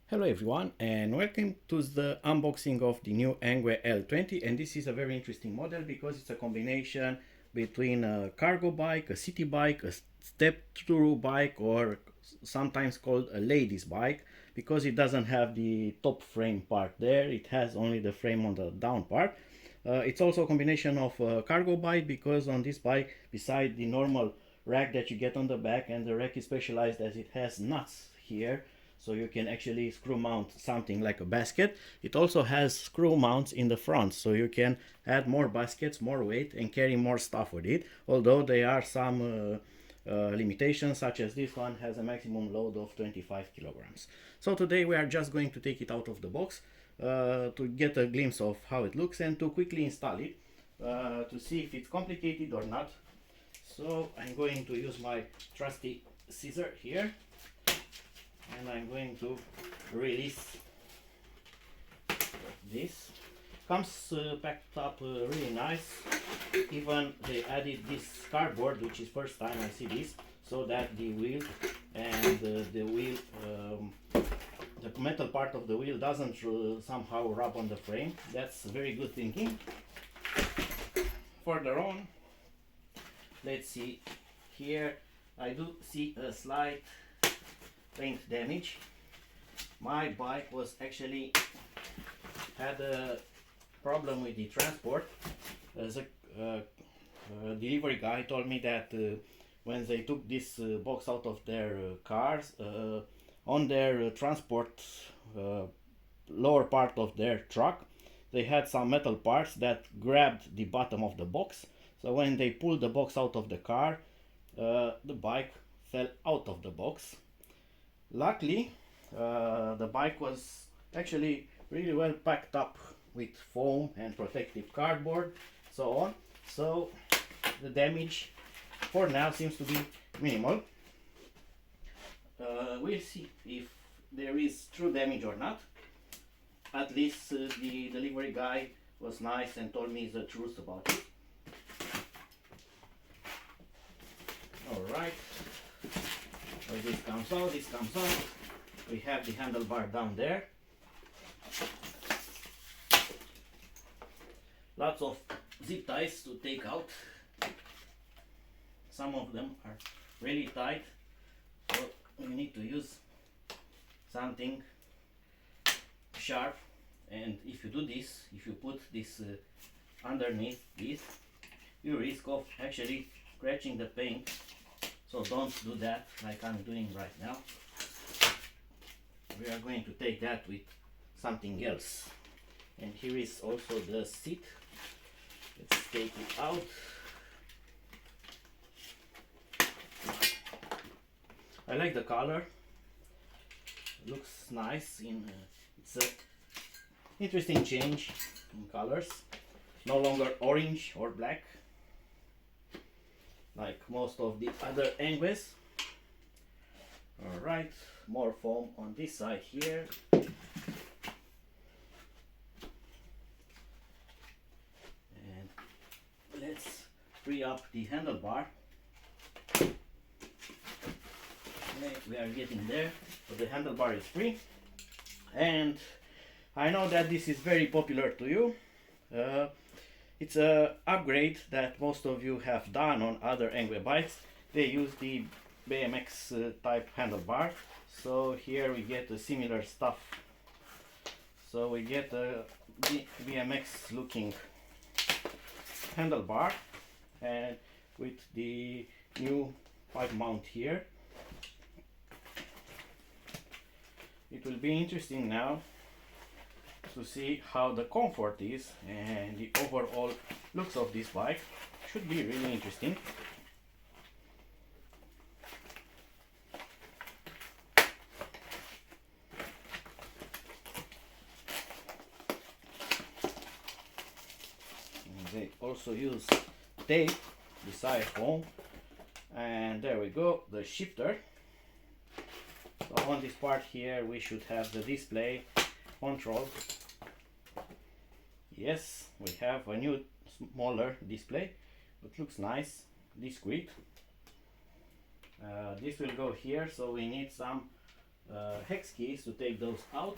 Hello everyone and welcome to the unboxing of the new ENGWE L20, and this is a very interesting model because it's a combination between a cargo bike, a city bike, a step-through bike, or sometimes called a ladies bike, because it doesn't have the top frame part there, it has only the frame on the down part. It's also a combination of a cargo bike because on this bike, beside the normal rack that you get on the back, and the rack is specialized as it has nuts here, so you can actually screw mount something like a basket. It also has screw mounts in the front, so you can add more baskets, more weight, and carry more stuff with it, although there are some limitations, such as this one has a maximum load of 25 kilograms. So today we are just going to take it out of the box to get a glimpse of how it looks and to quickly install it to see if it's complicated or not. So I'm going to use my trusty scissor here, and I'm going to release this. Comes packed up really nice. Even they added this cardboard, which is first time I see this, so that the wheel and the wheel, the metal part of the wheel doesn't somehow rub on the frame. That's very good thinking. Further on, let's see here, I do see a slight paint damage. My bike was actually had a problem with the transport. As a delivery guy told me that when they took this box out of their cars, on their transport lower part of their truck, they had some metal parts that grabbed the bottom of the box. So when they pulled the box out of the car, the bike fell out of the box. Luckily, the bike was actually really well packed up with foam and protective cardboard, so on. So the damage for now seems to be minimal. We'll see if there is true damage or not. At least the delivery guy was nice and told me the truth about it. Alright, so this comes out, this comes out. We have the handlebar down there. Lots of zip ties to take out. Some of them are really tight, so you need to use something sharp. And if you do this, if you put this underneath this, you risk of actually scratching the paint. So don't do that like I'm doing right now. We are going to take that with something else. And here is also the seat. Let's take it out. I like the color. It looks nice. It's a interesting change in colors. No longer orange or black like most of the other ENGWEs. Alright, more foam on this side here. And let's free up the handlebar. Okay, we are getting there. So the handlebar is free. And I know that this is very popular to you. It's an upgrade that most of you have done on other ENGWE bikes. They use the BMX type handlebar. So here we get a similar stuff. So we get a BMX looking handlebar, and with the new pipe mount here. It will be interesting now to see how the comfort is and the overall looks of this bike. Should be really interesting. And they also use tape beside foam, and there we go, the shifter. So on this part here we should have the display control. Yes, we have a new smaller display. It looks nice, discreet. This will go here, so we need some hex keys to take those out.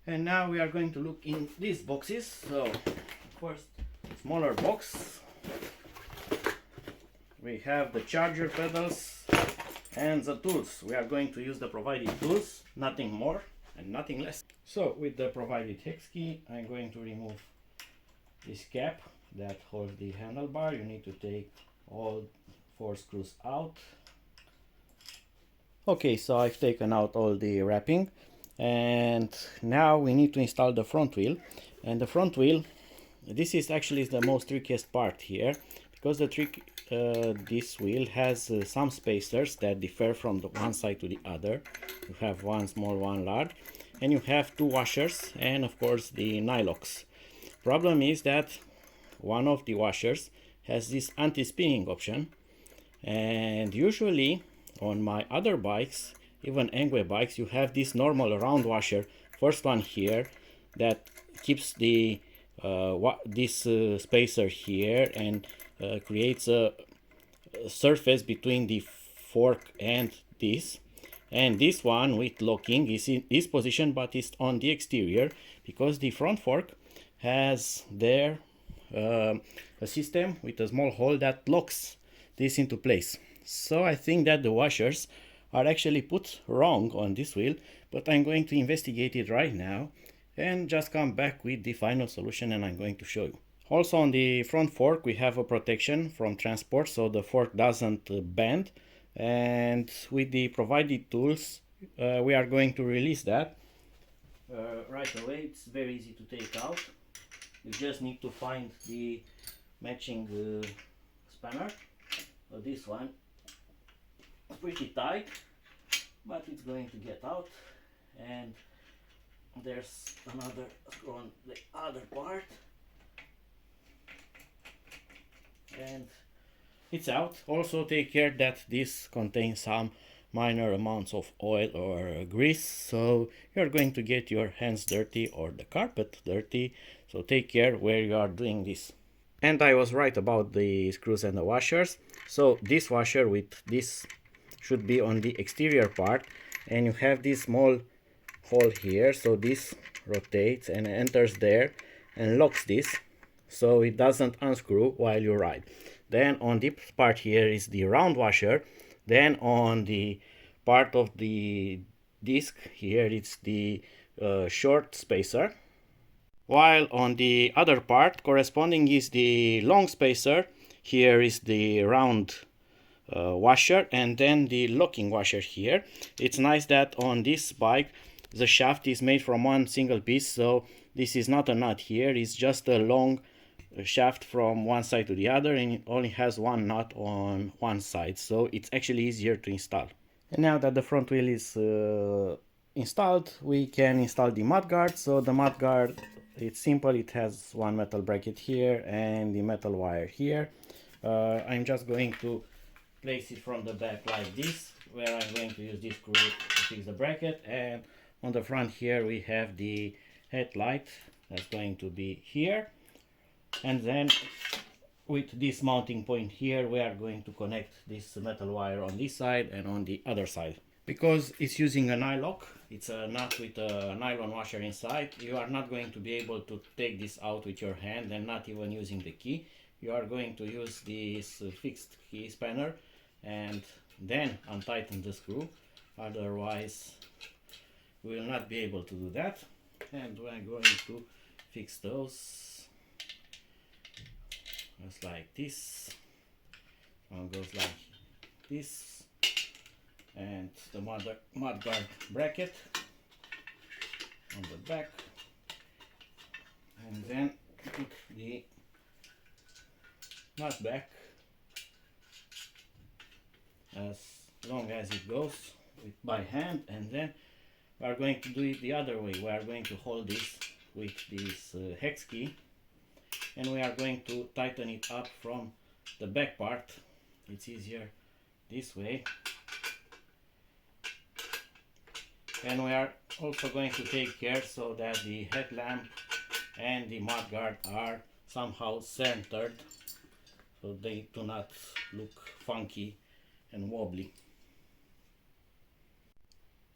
And now we are going to look in these boxes. So first, smaller box, we have the charger pedals and the tools. We are going to use the provided tools, nothing more and nothing less. So with the provided hex key, I'm going to remove this cap that holds the handlebar. You need to take all 4 screws out. Okay, so I've taken out all the wrapping, and now we need to install the front wheel. And the front wheel, this is actually the most trickiest part here, because this wheel has some spacers that differ from the one side to the other. You have one small, one large, and you have 2 washers and of course the nylocks. Problem is that one of the washers has this anti-spinning option, and usually on my other bikes, even ENGWE bikes, you have this normal round washer, first one here, that keeps the spacer here and creates a surface between the fork and this. And this one with locking is in this position, but it's on the exterior because the front fork has there a system with a small hole that locks this into place. So I think that the washers are actually put wrong on this wheel, but I'm going to investigate it right now and just come back with the final solution, and I'm going to show you. Also on the front fork we have a protection from transport so the fork doesn't bend, and with the provided tools we are going to release that right away. It's very easy to take out. You just need to find the matching spanner. So this one is pretty tight, but it's going to get out, and there's another screw on the other part, and it's out. Also take care that this contains some minor amounts of oil or grease, so you're going to get your hands dirty or the carpet dirty, so take care where you are doing this. And I was right about the screws and the washers. So this washer with this should be on the exterior part, and you have this small hole here, so this rotates and enters there and locks this so it doesn't unscrew while you ride. Then on this part here is the round washer. Then on the part of the disc here it's the short spacer, while on the other part corresponding is the long spacer. Here is the round washer, and then the locking washer here. It's nice that on this bike the shaft is made from one single piece, so this is not a nut here, it's just a long shaft from one side to the other, and it only has one nut on one side, so it's actually easier to install. And now that the front wheel is installed, we can install the mudguard. So the mudguard, it's simple, it has one metal bracket here and the metal wire here. I'm just going to place it from the back like this, where I'm going to use this screw to fix the bracket, and on the front here we have the headlight that's going to be here, and then with this mounting point here we are going to connect this metal wire on this side and on the other side. Because it's using a nylock, it's a nut with a nylon washer inside, you are not going to be able to take this out with your hand and not even using the key. You are going to use this fixed key spanner and then untighten the screw, otherwise we will not be able to do that. And we are going to fix those just like this. One goes like this, and the mudguard bracket on the back, and then put the nut back as long as it goes by hand, and then we are going to do it the other way. We are going to hold this with this hex key, and we are going to tighten it up from the back part. It's easier this way. And we are also going to take care so that the headlamp and the mudguard are somehow centered, so they do not look funky and wobbly.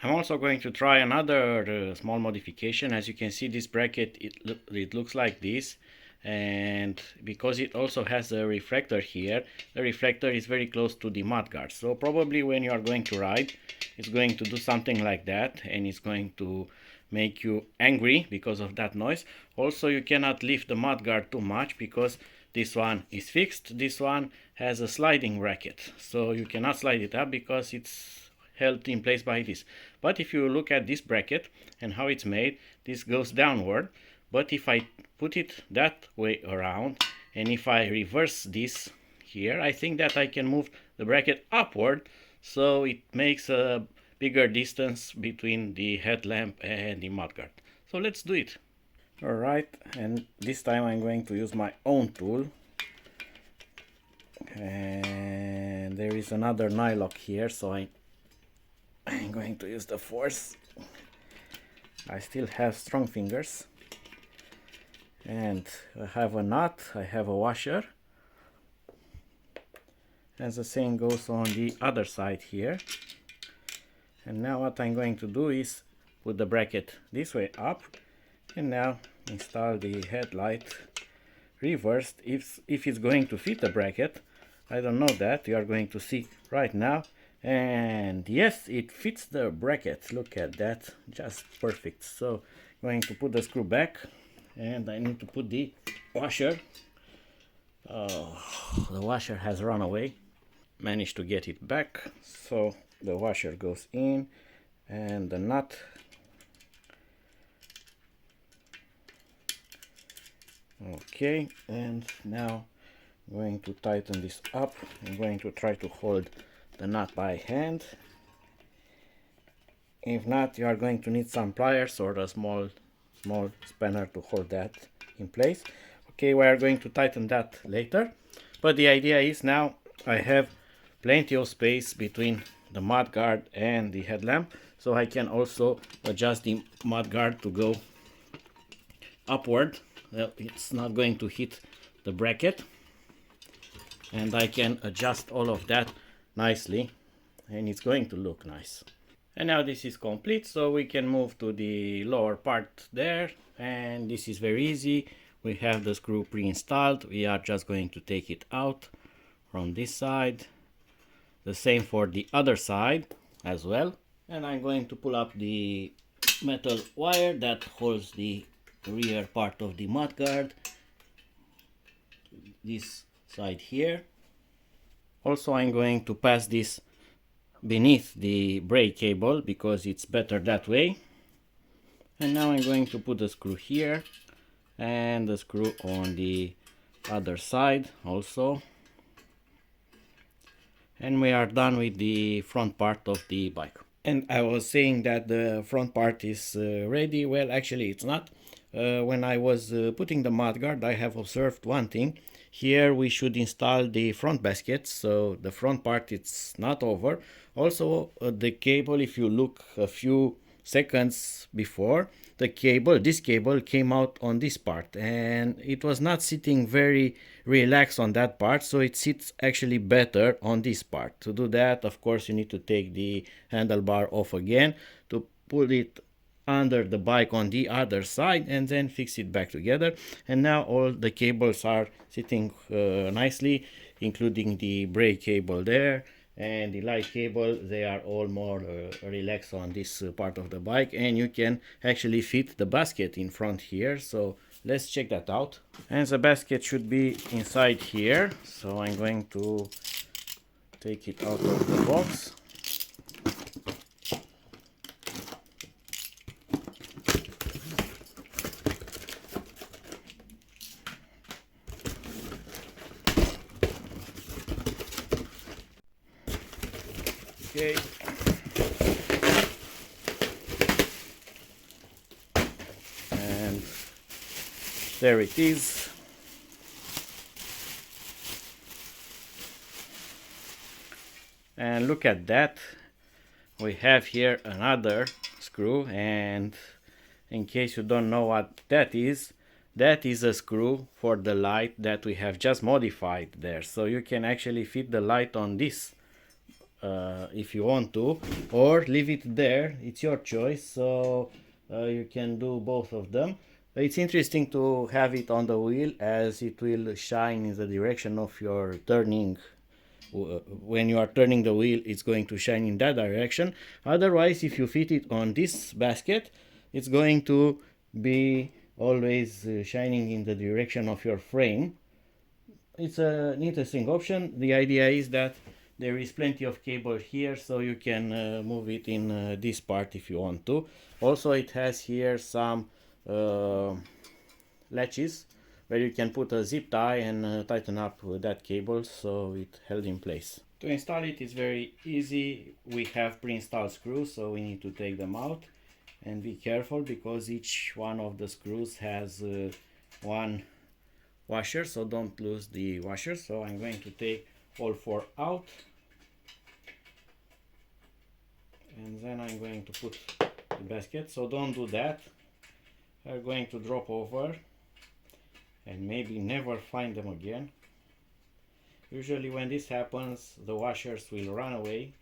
I'm also going to try another small modification. As you can see, this bracket, it looks like this, and because it also has a reflector here, the reflector is very close to the mudguard, so probably when you are going to ride, it's going to do something like that, and it's going to make you angry because of that noise. Also, you cannot lift the mudguard too much because this one is fixed. This one has a sliding bracket, so you cannot slide it up because it's held in place by this. But if you look at this bracket and how it's made, this goes downward. But if I put it that way around, and if I reverse this here, I think that I can move the bracket upward, so it makes a bigger distance between the headlamp and the mudguard. So let's do it. Alright, and this time I'm going to use my own tool. And there is another nylock here, so I'm going to use the force. I still have strong fingers. And I have a nut, I have a washer. As the same goes on the other side here. And now what I'm going to do is put the bracket this way up. And now install the headlight reversed. If it's going to fit the bracket, I don't know that. You are going to see right now. And yes, it fits the bracket. Look at that, just perfect. So going to put the screw back, and I need to put the washer. Oh, the washer has run away. Managed to get it back. So the washer goes in, and the nut. Okay, and now I'm going to tighten this up. I'm going to try to hold the nut by hand. If not, you are going to need some pliers or a small spanner to hold that in place. Okay, we are going to tighten that later, but the idea is now I have plenty of space between the mudguard and the headlamp, so I can also adjust the mudguard to go upward. Well, it's not going to hit the bracket, and I can adjust all of that nicely, and it's going to look nice. And now this is complete, so we can move to the lower part there, and this is very easy. We have the screw pre-installed. We are just going to take it out from this side. The same for the other side as well. And I'm going to pull up the metal wire that holds the rear part of the mudguard, this side here. Also, I'm going to pass this beneath the brake cable because it's better that way. And now I'm going to put the screw here and the screw on the other side also. And we are done with the front part of the bike. And I was saying that the front part is ready. Well, actually it's not. When I was putting the mudguard, I have observed one thing. Here we should install the front basket, so the front part it's not over. Also the cable, if you look a few seconds before, this cable came out on this part, and it was not sitting very relaxed on that part, so it sits actually better on this part. To do that, of course, you need to take the handlebar off again to pull it under the bike on the other side and then fix it back together. And now all the cables are sitting nicely, including the brake cable there and the light cable. They are all more relaxed on this part of the bike, and you can actually fit the basket in front here. So let's check that out. And the basket should be inside here, so I'm going to take it out of the box. Okay. And there it is. And look at that. We have here another screw, and in case you don't know what that is a screw for the light that we have just modified there. So you can actually fit the light on this if you want to, or leave it there. It's your choice, so you can do both of them. It's interesting to have it on the wheel, as it will shine in the direction of your turning. When you are turning the wheel, it's going to shine in that direction. Otherwise, if you fit it on this basket, it's going to be always shining in the direction of your frame. It's an interesting option. The idea is that there is plenty of cable here, so you can move it in this part if you want to. Also, it has here some latches where you can put a zip tie and tighten up that cable so it held in place. To install it is very easy. We have pre-installed screws, so we need to take them out and be careful because each one of the screws has one washer, so don't lose the washer. So I'm going to take all 4 out, and then I'm going to put the basket. So don't do that. They're going to drop over and maybe never find them again. Usually when this happens, the washers will run away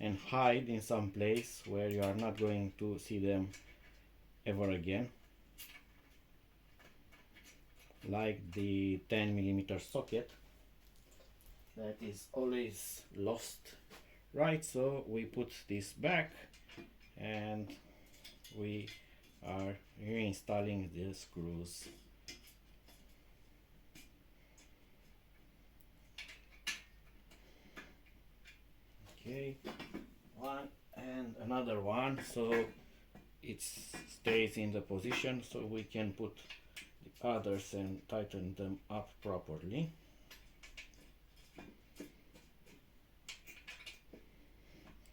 and hide in some place where you are not going to see them ever again, like the 10mm socket that is always lost. Right, so we put this back and we are reinstalling the screws. Okay, one and another one, so it stays in the position, so we can put the others and tighten them up properly.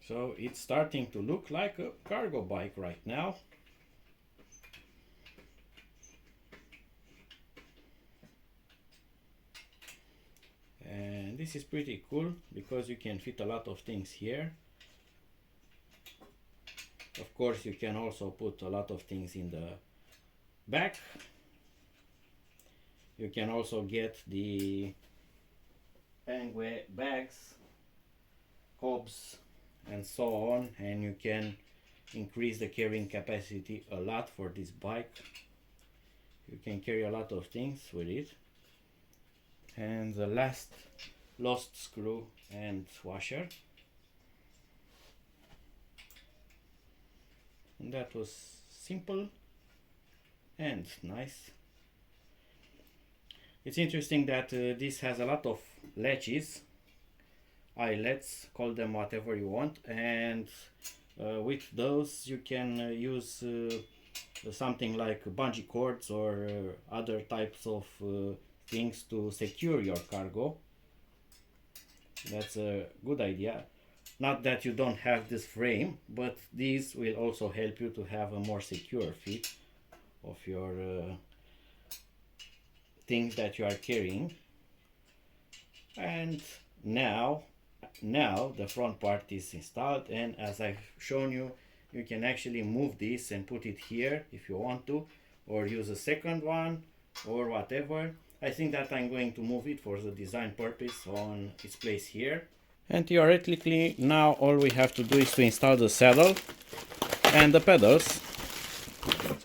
So it's starting to look like a cargo bike right now. And this is pretty cool because you can fit a lot of things here. Of course, you can also put a lot of things in the back. You can also get the ENGWE bags, hobs, and so on, and you can increase the carrying capacity a lot for this bike. You can carry a lot of things with it. And the last lost screw and washer, and that was simple and nice. It's interesting that this has a lot of latches, eyelets, call them whatever you want, and with those you can use something like bungee cords or other types of things to secure your cargo. That's a good idea. Not that you don't have this frame, but these will also help you to have a more secure fit of your things that you are carrying. And now the front part is installed, and as I've shown you, you can actually move this and put it here if you want to, or use a second one or whatever. I think that I'm going to move it for the design purpose on its place here. And theoretically now all we have to do is to install the saddle and the pedals.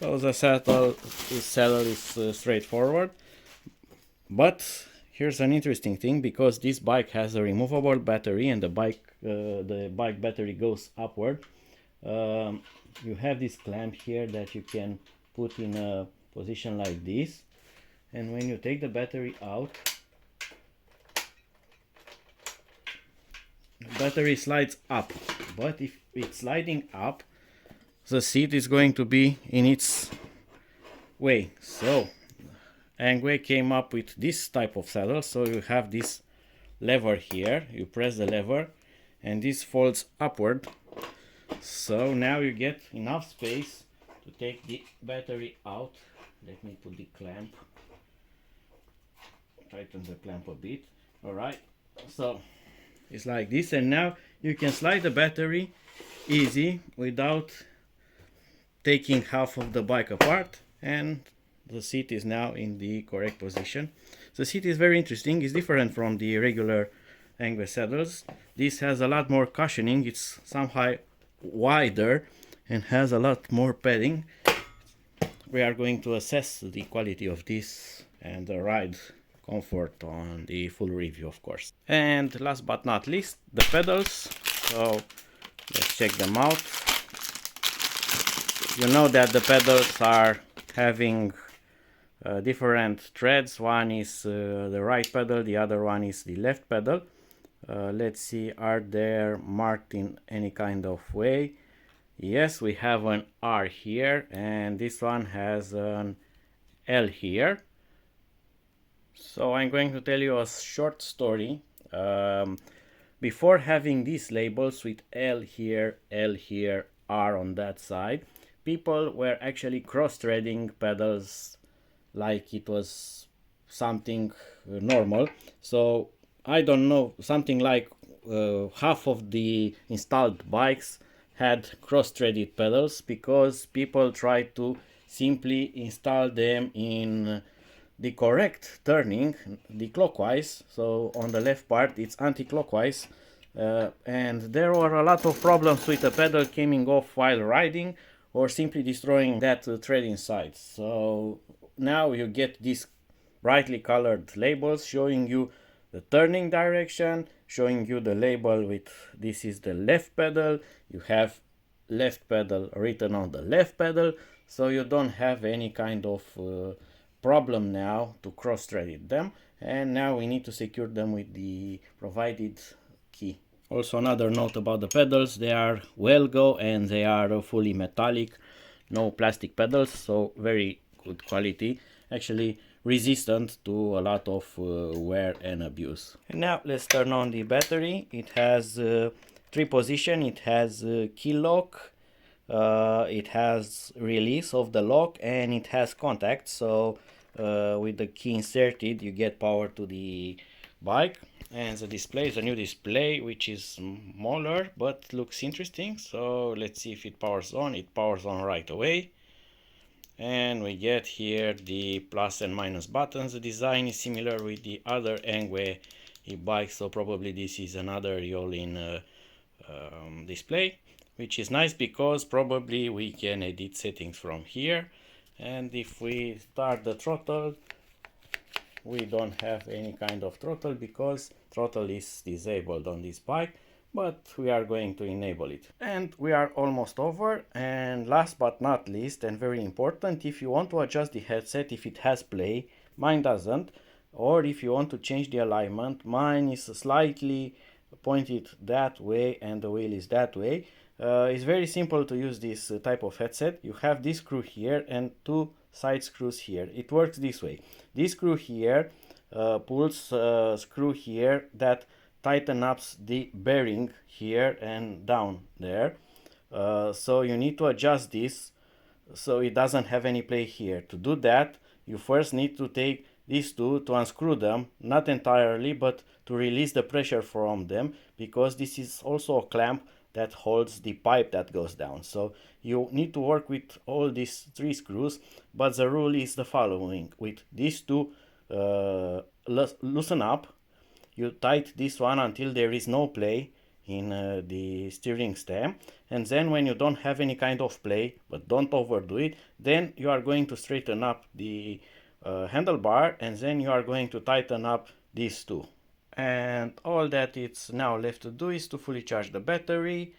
So the saddle is straightforward, but here's an interesting thing, because this bike has a removable battery and the bike battery goes upward. You have this clamp here that you can put in a position like this, and when you take the battery out, the battery slides up. But if it's sliding up, the seat is going to be in its way. So ENGWE came up with this type of saddle. So you have this lever here, you press the lever and this folds upward. So now you get enough space to take the battery out. Let me put the clamp, tighten the clamp a bit. Alright, so it's like this, and now you can slide the battery easy without taking half of the bike apart, and the seat is now in the correct position. The seat is very interesting. It's different from the regular ENGWE saddles. This has a lot more cushioning, it's somehow wider and has a lot more padding. We are going to assess the quality of this and the ride comfort on the full review, of course. And last but not least, the pedals. So let's check them out. You know that the pedals are having different threads. One is the right pedal, the other one is the left pedal. Let's see, are they marked in any kind of way? Yes, we have an R here, and this one has an L here. So I'm going to tell you a short story. Before having these labels with L here, R on that side, people were actually cross-threading pedals like it was something normal. So I don't know, something like half of the installed bikes had cross-threaded pedals because people tried to simply install them in the correct turning, the clockwise. So on the left part it's anti-clockwise, and there were a lot of problems with the pedal coming off while riding or simply destroying that thread inside. So now you get these brightly colored labels showing you the turning direction, showing you the label with this is the left pedal, you have left pedal written on the left pedal, so you don't have any kind of problem now to cross-thread them. And now we need to secure them with the provided key. Also, another note about the pedals, they are Well-Go and they are fully metallic, no plastic pedals, so very good quality, actually resistant to a lot of wear and abuse. And now let's turn on the battery. It has 3 position, it has key lock, it has release of the lock, and it has contact. So with the key inserted you get power to the bike. And the display is a new display which is smaller but looks interesting. So let's see if it powers on. It powers on right away, and we get here the plus and minus buttons. The design is similar with the other ENGWE e-bike, so probably this is another Yolin display, which is nice because probably we can edit settings from here. And if we start the throttle, we don't have any kind of throttle because throttle is disabled on this bike, but we are going to enable it. And we are almost over. And last but not least, and very important, if you want to adjust the headset, if it has play, mine doesn't, or if you want to change the alignment, mine is slightly pointed that way and the wheel is that way. It's very simple to use this type of headset. You have this screw here and 2 side screws here. It works this way. This screw here pulls screw here that tighten up the bearing here and down there. So you need to adjust this so it doesn't have any play here. To do that, you first need to take these two to unscrew them, not entirely, but to release the pressure from them, because this is also a clamp that holds the pipe that goes down. So you need to work with all these 3 screws, but the rule is the following. With these two loosen up, you tighten this one until there is no play in the steering stem, and then when you don't have any kind of play, but don't overdo it, then you are going to straighten up the handlebar, and then you are going to tighten up these two. And all that it's now left to do is to fully charge the battery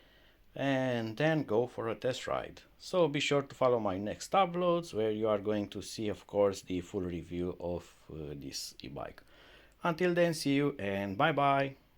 and then go for a test ride. So be sure to follow my next uploads where you are going to see, of course, the full review of this e-bike. Until then, see you and bye bye.